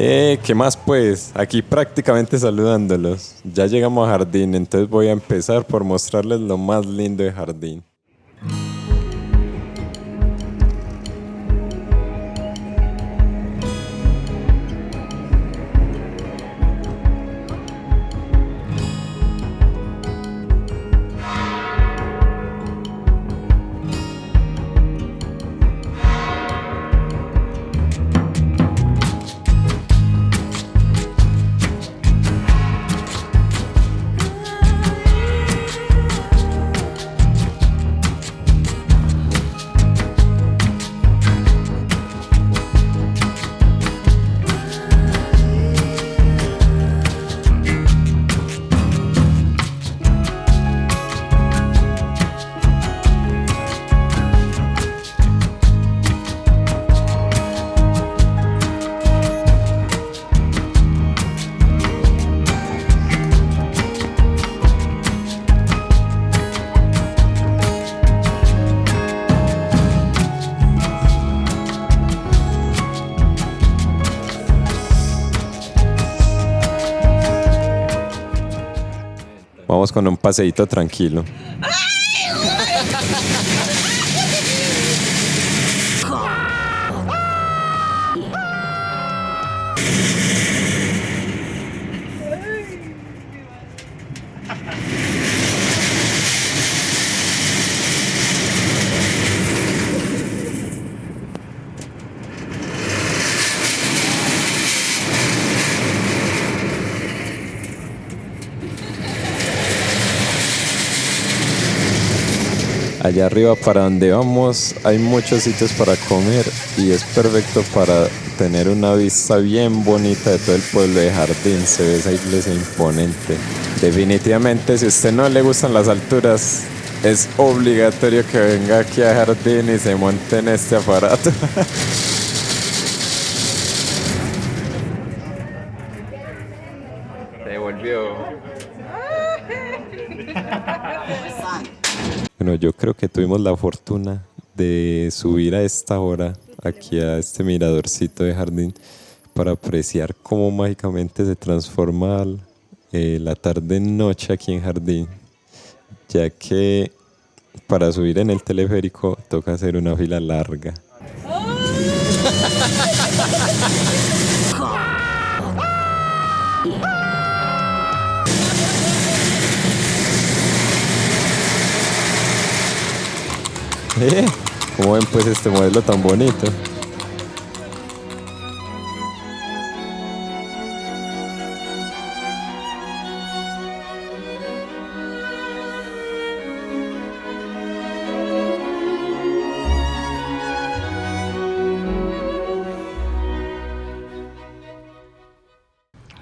¿Qué más pues? Aquí prácticamente saludándolos. Ya llegamos a jardín, entonces voy a empezar por mostrarles lo más lindo de jardín. Vamos con un paseíto tranquilo. Allá arriba para donde vamos hay muchos sitios para comer y es perfecto para tener una vista bien bonita de todo el pueblo de Jardín. Se ve esa iglesia imponente. Definitivamente, si a usted no le gustan las alturas, es obligatorio que venga aquí a Jardín y se monte en este aparato. Se devolvió. Bueno, yo creo que tuvimos la fortuna de subir a esta hora aquí a este miradorcito de jardín para apreciar cómo mágicamente se transforma la tarde en noche aquí en jardín, ya que para subir en el teleférico toca hacer una fila larga. ¿Cómo ven pues este modelo tan bonito?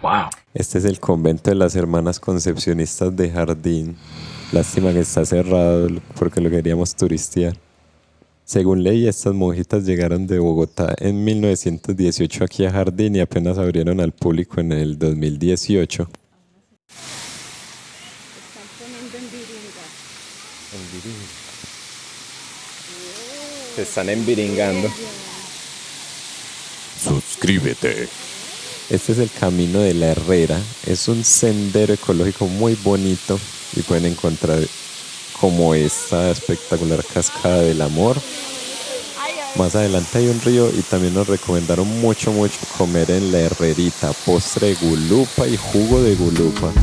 Wow. Este es el convento de las Hermanas Concepcionistas de Jardín. Lástima que está cerrado porque lo queríamos turistear. Según ley, estas monjitas llegaron de Bogotá en 1918 aquí a Jardín y apenas abrieron al público en el 2018. Están poniendo en viringa. Se están enviringando. Suscríbete. Este es el Camino de la Herrera. Es un sendero ecológico muy bonito y pueden encontrar como esta espectacular cascada del amor. Más adelante hay un río y también nos recomendaron mucho comer en la herrerita, postre de gulupa y jugo de gulupa.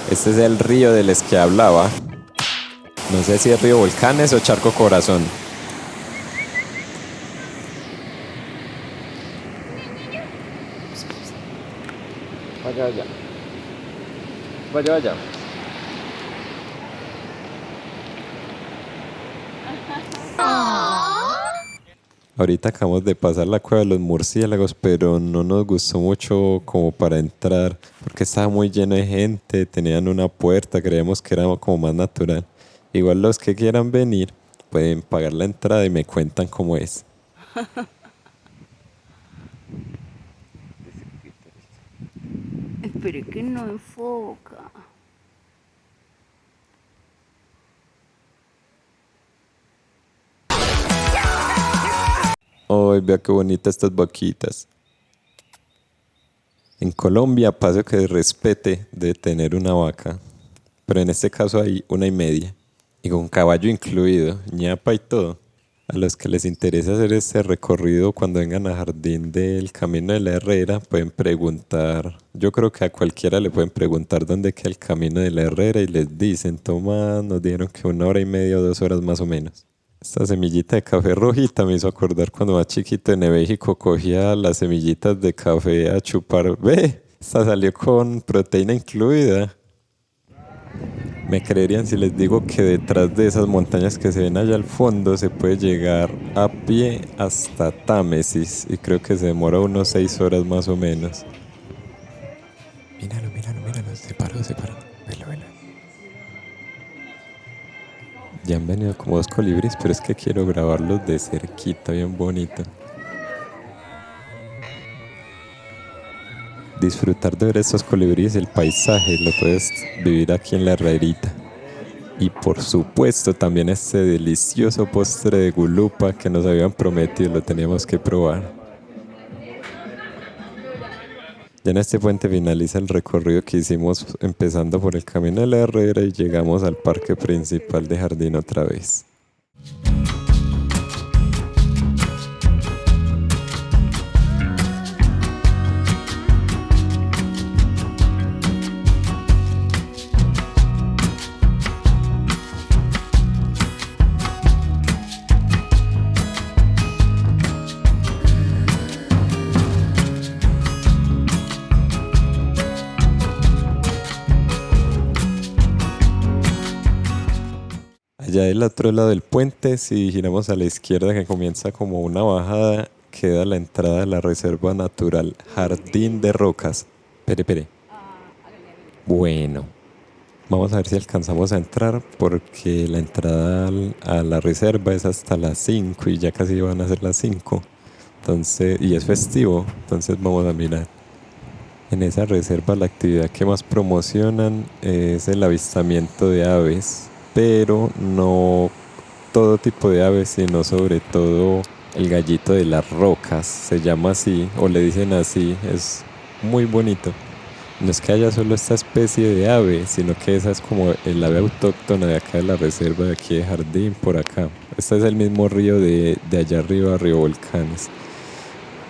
Este es el río del que hablaba. No sé si es río Volcanes o Charco Corazón. Vaya, vaya. Vaya, vaya. Ahorita acabamos de pasar la cueva de los murciélagos, pero no nos gustó mucho como para entrar, porque estaba muy lleno de gente, tenían una puerta, creíamos que era como más natural. Igual los que quieran venir pueden pagar la entrada y me cuentan cómo es. Espere que no enfoca. Ay, vea qué bonitas estas vaquitas. En Colombia, paso que respete de tener una vaca, pero en este caso hay una y media, y con caballo incluido, ñapa y todo. A los que les interesa hacer este recorrido cuando vengan a Jardín del Camino de la Herrera, pueden preguntar, yo creo que a cualquiera le pueden preguntar dónde queda el Camino de la Herrera y les dicen, toma, nos dijeron que 1 hora y media o 2 horas más o menos. Esta semillita de café rojita me hizo acordar cuando más chiquito en México cogía las semillitas de café a chupar. Ve, esta salió con proteína incluida. Me creerían si les digo que detrás de esas montañas que se ven allá al fondo se puede llegar a pie hasta Támesis y creo que se demora unos 6 horas más o menos. Míralo, míralo, míralo, se paró, se paró. Velo, velo. Ya han venido como 2 colibríes, pero es que quiero grabarlos de cerquita, bien bonito. Disfrutar de ver estos colibríes, el paisaje, lo puedes vivir aquí en la herrerita. Y por supuesto también este delicioso postre de gulupa que nos habían prometido, lo teníamos que probar. Ya en este puente finaliza el recorrido que hicimos empezando por el Camino de la Herrera y llegamos al parque principal de Jardín otra vez. Allá del otro lado del puente, si giramos a la izquierda que comienza como una bajada, queda la entrada de la Reserva Natural Jardín de Rocas. Pere, pere. Bueno, vamos a ver si alcanzamos a entrar porque la entrada a la reserva es hasta las 5 y ya casi van a ser las 5. Entonces, y es festivo, entonces vamos a mirar. En esa reserva la actividad que más promocionan es el avistamiento de aves, pero no todo tipo de aves, sino sobre todo el gallito de las rocas, se llama así, o le dicen así, es muy bonito. No es que haya solo esta especie de ave, sino que esa es como el ave autóctona de acá de la reserva, de aquí de Jardín, por acá. Este es el mismo río de allá arriba, Río Volcanes.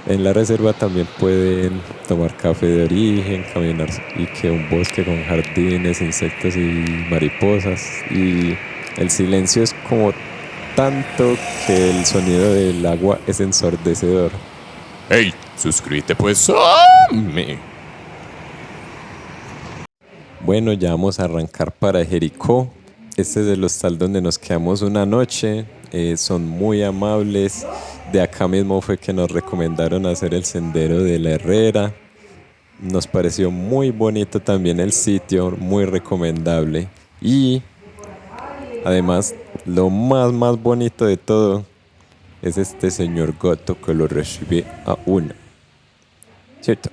En la reserva también pueden tomar café de origen, caminar y que un bosque con jardines, insectos y mariposas. Y el silencio es como tanto que el sonido del agua es ensordecedor. ¡Hey! Suscríbete pues. Bueno, ya vamos a arrancar para Jericó. Este es el hostal donde nos quedamos una noche. Son muy amables. De acá mismo fue que nos recomendaron hacer el sendero de la Herrera. Nos pareció muy bonito también el sitio, muy recomendable. Y además, lo más bonito de todo es este señor Goto que lo recibe a uno. ¿Cierto?